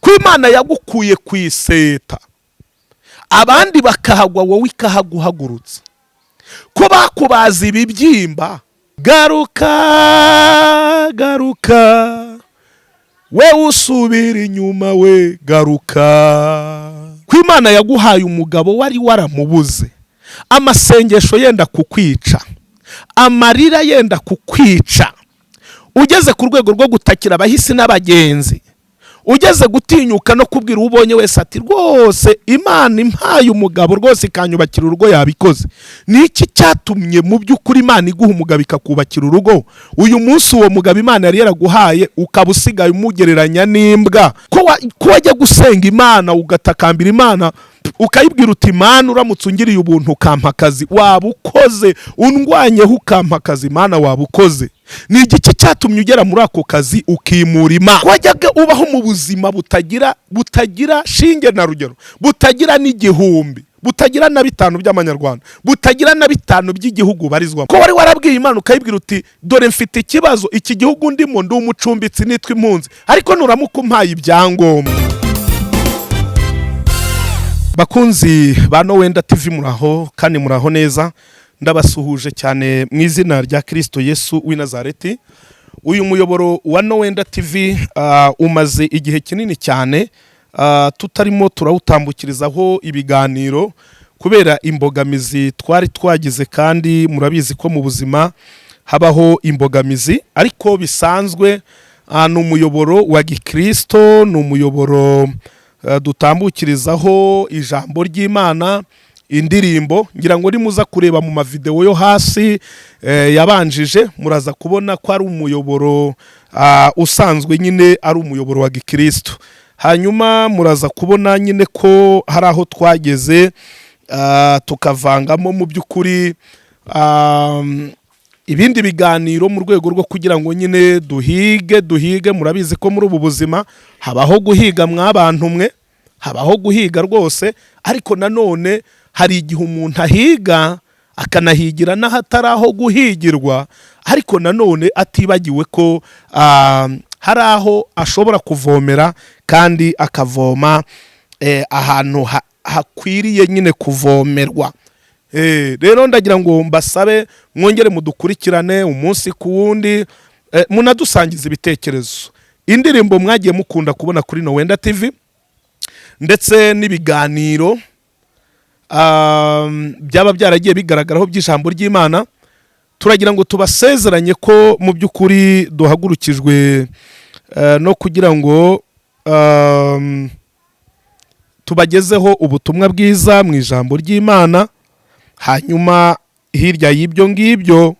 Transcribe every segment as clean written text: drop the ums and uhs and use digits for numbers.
ko Imana yagukuye ku iseta abandi bakahagwa wowe ikahaguhagurutsa, ko bakubaza ibibyimba. Garuka garuka we usubira inyuma we garuka. Ko Imana yaguhaye umugabo wari waramubuze, amasengesho yenda kukwica, amarira yenda kukwica, ugeze ku rwego rwo gutakira abahisi n'abagenzi, ugeze gutinyuka no kubwira ubonye wese ati rwose Imana impaye umugabo rwose ikanyubakira urugo yabikoze. Niki cyatumye mu by'ukuri Imana iguha umugabo ikakubakira urugo, uyu munsi uwo mugabo Imana yari yaraguhaye ukaba usigaye umugereranya n'imbwa? Ko wajya gusenga Imana ugatakambira Imana ukayibwira uti Imana uramutse ungiriye ubuntu ukampa akazi waba ukoze, undwanyeho ukampa akazi Imana waba ukoze. Ni igiki cyatumye ugera muri ako kazi ukimura Imana? Wajyaga ubaho mu buzima butagira shinge na rugero, butagira n'igihumbi, butagira na 5 by'amanyarwanda, butagira na 5 by'igihugu barizwamo. Ko wari warabwiye Imana ukayibwira uti dore mfite ikibazo, iki gihugu ndimo ndi umucumbitsi nitwa impunzi, ariko nuramuka umpaye ibyangombwa. Bakunzi ba Nowenda TV muraho kandi muraho neza, ndabasuhuje cyane mu izina rya Kristo Yesu w'i Nazareti. Uyu muyoboro wa Nowenda TV umaze igihe kinini cyane tutarimo turawutambukirizaho ibiganiro kubera imbogamizi twari twagize, kandi murabizi ko mu buzima habaho imbogamizi, ariko bisanzwe ni umuyoboro wa Gikristo, ni umuyoboro dutambukirizaho ijambo ry'Imana, indirimbo. Ngira ngo nimuza kureba mu mavideo yo hasi yabanjije muraza kubona ko ari umuyoboro usanzwe, nyine ari umuyoboro wa Gikristo. Hanyuma muraza kubona nyine ko hari aho twageze tukavangamo mu by'ukuri ibindi biganiro mu rwego rwo kugira ngo nyine duhige. Murabizi ko muri ubu buzima habaho guhiga mw'abantu mwe, habaho guhiga rwose, ariko nanone hari igihe umuntu ahiga akanahigira n'ahatari aho guhigirwa, ariko nanone atibagiwe ko hari aho ashobora kuvomera kandi akavoma ahantu hakwiriye nyine kuvomerwa. Rero ndagira ngo mbasabe mwongere mudukurikirane umunsi ku wundi, munadusangiza ibitekerezo, indirimbo mwagiye mukunda kubona kuri Nowenda TV, ndetse n'ibiganiro byaba byaragiye bigaragaraho by'ijambo ry'Imana. Turagira ngo tubasezeranye ko mu by'ukuri duhagurukijwe no kugira ngo tubagezeho ubutumwa bwiza mu ijambo ry'Imana. Hanyuma hirya y'ibyo ngibyo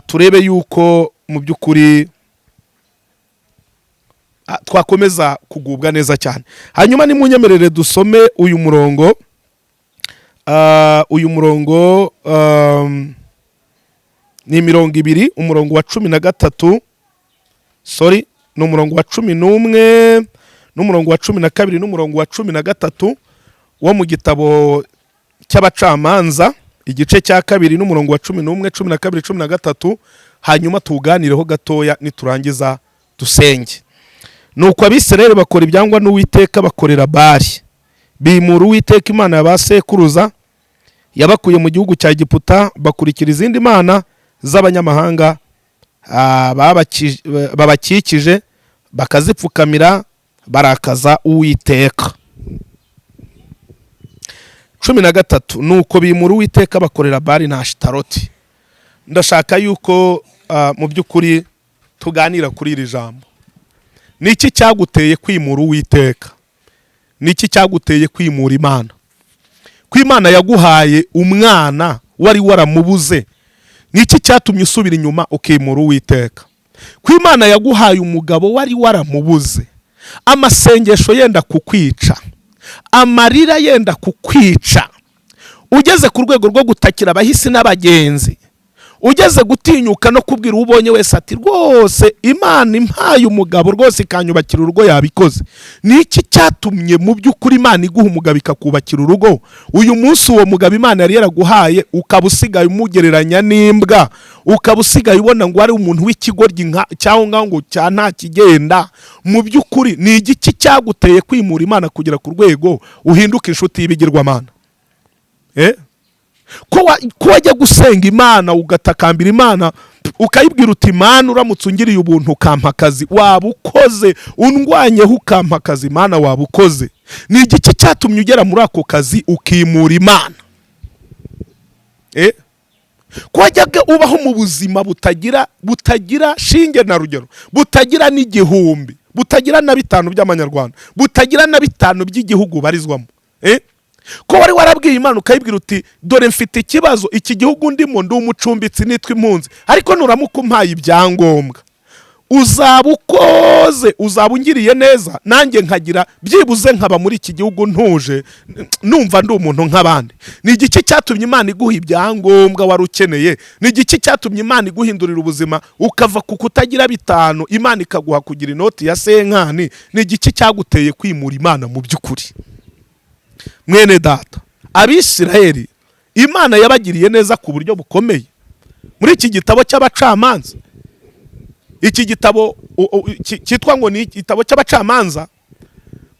turebe yuko mu by'ukuri twakomeza kugubwa neza cyane. Hanyuma nimunyemerere dusome uyu murongo, ni 200, umurongo wa 13, ni umurongo wa 11 n'umurongo wa 12 n'umurongo wa 13 wo mu gitabo cy'abacamanza, igice cya 2 n'umurongo wa 11, 12, 13. Hanyuma tuganireho gatoya niturangiza dusenge. Nuko Abisirayeli bakora ibyangwa n'Uwiteka, bakorera Bali, bimura Uwiteka Imana y'abasekuruza yabakuye mu gihugu cya Egiputa, bakurikira izindi mana z'abanyamahanga babakikije, bakazipfukamira, barakaza Uwiteka. 13. Nuko bimura Uwiteka bakorera Bali na Ashitaroti. Ndashaka yuko mu by'ukuri tuganira kuri iri jambo. Niki cyaguteye kwimura Uwiteka? Niki cyaguteye kwimura Imana? Ko Imana yaguhaye umwana wari waramubuze, niki cyatumye usubira inyuma ukimura Uwiteka? Ko Imana yaguhaye umugabo wari waramubuze, amasengesho yenda kukwica, amarira yenda kukwica, ugeze ku rwego rwo gutakira abahisi n'abagenzi, ugeze gutinyuka no kubwira ubonye wese ati rwose Imana impaye umugabo rwose ikanyubakira urugo yabikoze. Niki cyatumye mu by'ukuri Imana iguha umugabo ikakubakira urugo, uyu munsi uwo mugabo Imana yari yaraguhaye ukaba usigaye umugereranya n'imbwa? ukaba usigaye ubona ngo ari umuntu w'ikigoryi cyangwa ngo cya nta kigenda. Mu by'ukuri ni igiki cyaguteye kwimura Imana kugera ku rwego uhinduka inshuti y'ibigirwamana? Ko wajya gusenga Imana ugatakambira Imana ukayibwira uti Imana uramutse ungiriye ubuntu ukampa akazi waba ukoze, undwanyeho ukampa akazi Imana waba ukoze. Ni igiki cyatumye ugera muri ako kazi ukimura Imana? Ko wajyaga ubaho mu buzima butagira shinge na rugero, butagira n'igihumbi, butagira na 5 by'amanyarwanda, butagira na 5 by'igihugu barizwamo. Ko wari warabwiye Imana ukayibwira uti dore mfite ikibazo, iki gihugu ndimo ndi umucumbitsi nitwa impunzi, ariko nuramuka umpaye ibyangombwa uzaba ukoze, uzaba ungiriye neza, nanjye nkagira byibuze nkaba muri iki gihugu ntuje numva ndi umuntu nk'abandi. Ni igiki cyatumye Imana iguha ibyangombwa wari ukeneye? Ni igiki cyatumye Imana iguhindurira ubuzima ukava ku kutagira 5 Imana ikaguha kugira inoti ya senkani? Ni igiki cyaguteye kwimura Imana mu by'ukuri? Mwene data, Abisirayeli Imana yabagiriye neza ku buryo bukomeye. Muri iki gitabo cy'abacamanza, iki gitabo cyitwa ngo ni igitabo cy'abacamanza,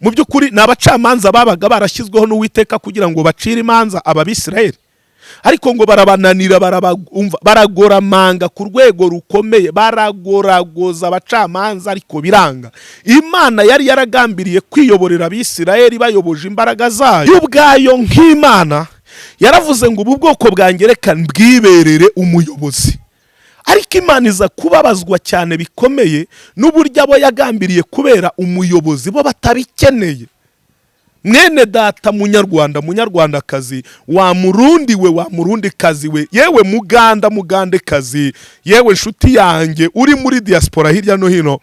mu by'ukuri ni abacamanza babaga barashyizweho n'Uwiteka kugira ngo bacire imanza Abisirayeli, ariko ngo barabananira, baragoramanga ku rwego rukomeye, baragoragoza abacamanza ariko biranga. Imana yari yaragambiriye kwiyoborera Abisirayeli bayoboje imbaraga zayo ubwayo nk'Imana. Yaravuze ngo ubu bwoko bwanjye reka bwiberere umuyobozi, ariko Imana iza kubabazwa cyane bikomeye n'uburyo abo yagambiriye kubera umuyobozi bo batabikeneye. Mwene data, munyarwandakazi, wa murundi we, wa murundi kazi we, yewe mugande kazi, yewe nshuti yanjye uri muri diaspora hirya no hino,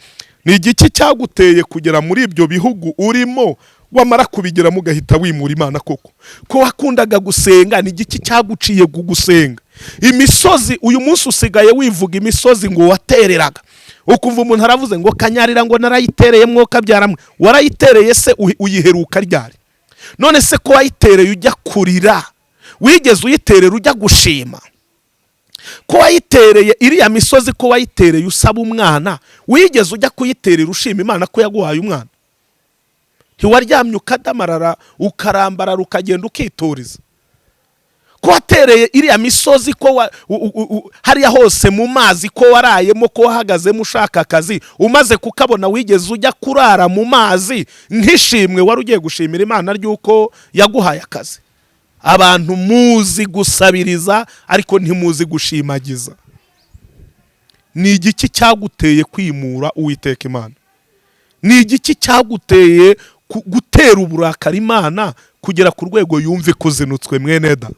ni igiki cyaguteye kugera muri ibyo bihugu urimo wamara kubigira mugahita wimura Imana? Koko ko wakundaga gusenga, ni igiki cyaguciye gusenga? Imisozi uyu munsi usigaye wivuga imisozi ngo watereraga, ukumva umuntu aravuze ngo Kanyarira ngo narayitereye mwoka byaramwe. Warayitereye se uyiheruka ryari? None se ko wayitereye ujya kurira, wigeze uyiterera ujya gushima? Ko wayitereye iriya misozi, ko wayitereye usaba umwana, wigeze ujya kuyiterera ushima Imana ko yaguhaye umwana? Ntiwaryamye ukadamarara ukarambarara ukagenda ukituriza? Ko watereye iriya misozi, ko hariya hose mu mazi, ko warayemo, ko wahagazemo ushaka akazi, umaze kukabona wigeze ujya kurara mu mazi nk'ishimwe wari ugiye gushimira Imana ry'uko yaguhaye akazi? Abantu muzi gusabiriza ariko ntimuzi gushimagiza. Ni igiki cyaguteye kwimura Uwiteka Imana? Ni igiki cyaguteye gutera uburakari Imana kugera ku rwego yumve kuzinutswe? Mwene da,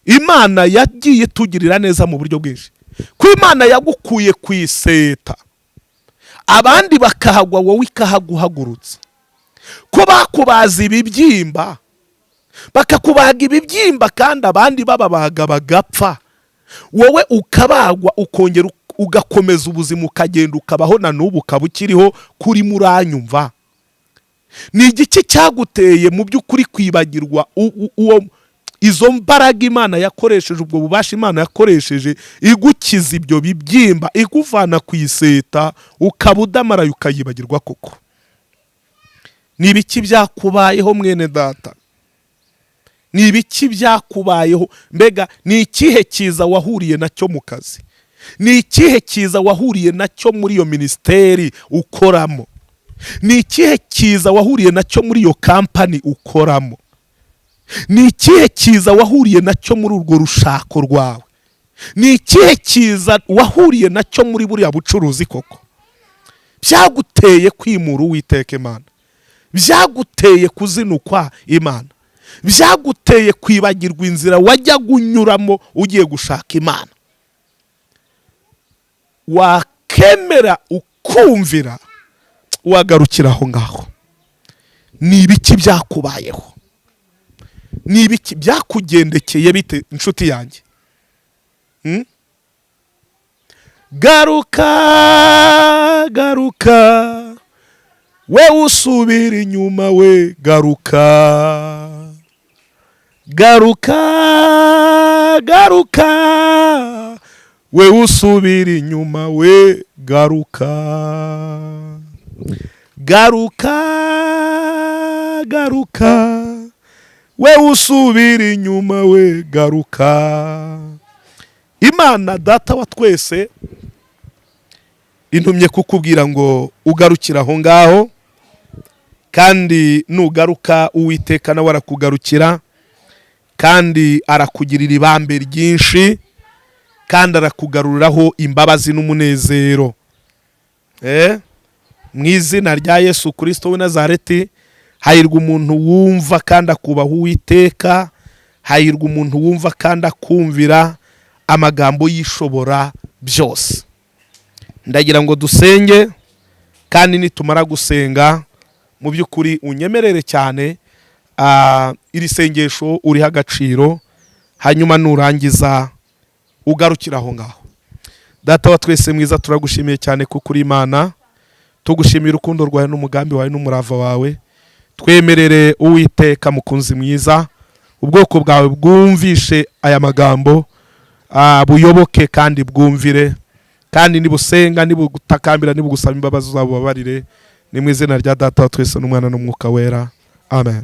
Imana yagiye tugirira neza mu buryo bwinshi. Ko Imana yagukuye ku iseta, abandi bakahagwa wowe ikahaguhagurutsa. Ko bakubaza ibibyimba, bakakubaga ibibyimba kandi abandi bababaga bagapfa, wowe ukabagwa ukongera ugakomeza ubuzima ukagenda ukabaho na n'ubu ukaba ukiriho kuri muranyumva. Ni igiki cyaguteye mu by'ukuri kwibagirwa izo mbaraga Imana yakoresheje, ubwo bubasha Imana yakoresheje igukiza ibyo bibyimba, ikuvana ku iseta ukaba udamaraye ukayibagirwa? Koko ni ibiki byakubayeho mwene data? Ni ibiki byakubayeho? Mbega ni ikihe cyiza wahuriye nacyo mu kazi? Ni ikihe cyiza wahuriye nacyo muri iyo ministeri ukoramo? Ni ikihe cyiza wahuriye nacyo muri iyo kampani ukoramo? Ni ikihe cyiza wahuriye nacyo muri urwo rushako rwawe? Ni ikihe cyiza wahuriye nacyo muri buriya bucuruzi? Koko byaguteye kwimura Uwiteka Imana? Byaguteye kuzinukwa Imana? Byaguteye kwibagirwa inzira wajya gunyuramo ugiye gushaka Imana? Wakemera ukumvira wagarukira aho ngaho. Ni ibiki byakubayeho? Ni ibiki byakugendekeye bite inshuti yanjye? Garuka we usubira inyuma we, garuka garuka we usubira inyuma we garuka garuka garuka we usubira inyuma we garuka. Imana data wa twese intumye kukubwira ngo ugarukira aho ngaho, kandi nugaruka Uwiteka nawe arakugarukira, kandi arakugirira ibambe ryinshi, kandi arakugaruriraho imbabazi n'umunezero. Mu izina rya Yesu Kristo w'i Nazareti, hahirwa umuntu wumva kandi akubaha Uwiteka, hahirwa umuntu wumva kandi akumvira amagambo y'ishobora byose. Ndagira ngo dusenge, kandi nitumara gusenga mu by'ukuri unyemerere cyane iri sengesho uriho agaciro, hanyuma nurangiza ugarukira aho ngaho. Data wa twese mwiza, turagushimiye cyane kuko uri Imana, tugushimira urukundo rwawe n'umugambi wawe n'umurava wawe. Twemerere Uwiteka mukunzi mwiza, ubwoko bwawe bwumvishe aya magambo, buyoboke kandi bwumvire, kandi nibusenga nibugutakambira nibugusaba imbabazi uzabo babarire. Ni mu izina rya Data wa twese n'Umwana n'Umwuka wera, amen.